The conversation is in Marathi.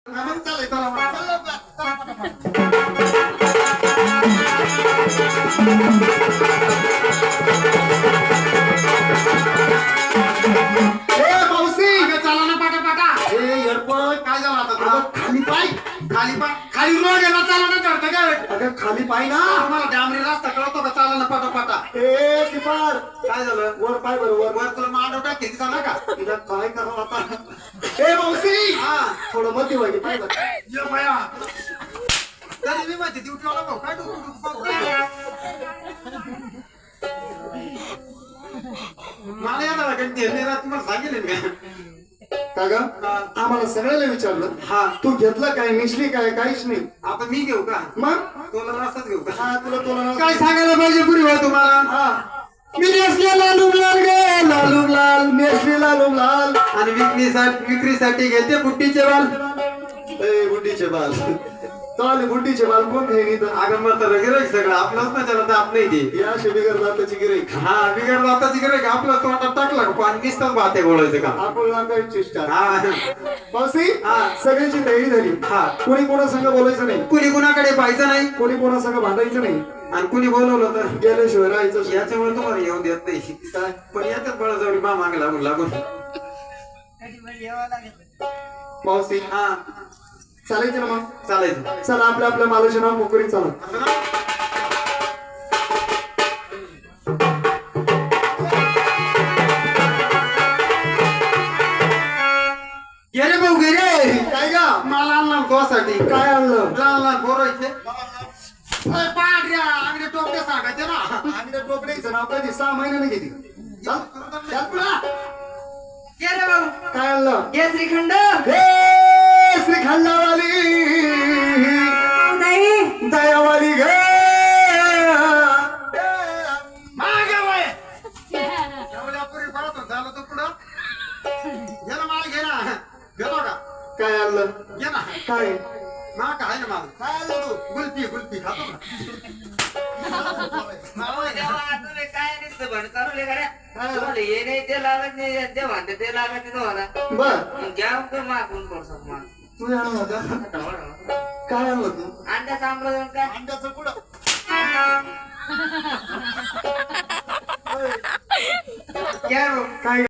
मग चालेल चला मग. ए मावशी चला ना पाटा पाटा. ए एअरपोर्ट काय झालं आता तुला? खाली पाय खाली रोड आहे ना, चाला ना चढतं काय? अगं खाली पाय ना. मला डांबरी रस्ता कळतो का? चाला ना पाटा पाटा. ए किपार काय झालं? वर पाय बरोबर वर तुला मांडव टाकेल झाला का? तिला काय करावं आता? ए मावशी हा थोडं मती व्हायची पाहिजे. ये बया तरी मी माहिती ड्युटीवाला भाऊ काय मला याला गंती तुम्हाला सांगेल का ग? आम्हाला सगळ्याला विचारलं. हा तू घेतलं काय? मिसली काय? काहीच नाही. आता मी घेऊ का? मग तुला रस्ताच घेऊ का? हा तुला काय सांगायला पाहिजे पुरी भाऊ तुम्हाला? हा मी नेसले लालू लाल गे लालू लाल नेसले लालू लाल आणि विक्रीसाठी घेते बुट्टीचे बाल. बुट्टीचे बाल चाल बुट्टीचे बाल कोण घेईन इथं? अगं मग तर गिराईक सगळं आपलंच ना त्याला तर आपलं ते या बिगर दाताची गिराईक. हा बिगर दाताची गिराईक आपलं तोंडात टाकला का पाणी दिसतात भाते गोळायचं का? आपण लागायची स्टार. हा मावशी हा सगळ्यांची तयारी झाली. हा कोणी कोणा संग बोलायचं नाही, कुणी कुणाकडे पाहायचं नाही, कोणी कोणा संग भांडायचं नाही आणि कुणी बोलवलं तर गेल्याशिवाय राहायचं. याच्यामुळे तुम्हाला येऊन देत नाही पण याच्यात बळजबरी मा मागे लागून लागून मावशी हा चालायचं ना मग? चालायचं. चला आपल्या आपल्या मालाच्या नाव मोकळी चला. गेले भाऊ गेले. काय का? मला आणलं गोसाठी. काय आणलं? लहान बोरायचे पांढऱ्या अंगडे टोपडे सांगायचे ना. अंगडे टोपड्याचं नाव कधी 6 महिन्याने घेतली. गेले भाऊ काय आणलं? हे श्रीखंड. श्रीखंडावाली दयावाली ग झालं तर पुढं घे ना माल घे ना. घेतो का? काय आणलं? घे ना. काय ना काय ना माल काय आणलं तू? गुलपी खातो का? ते लागत नाही ते म्हणते ते लागत नाही तुम्हाला. बर घ्या मागून करतो मग तू आणलं होतं? काय आणलं तू? अंड्याचं आमरस काय? अंड्याचं पुढं काय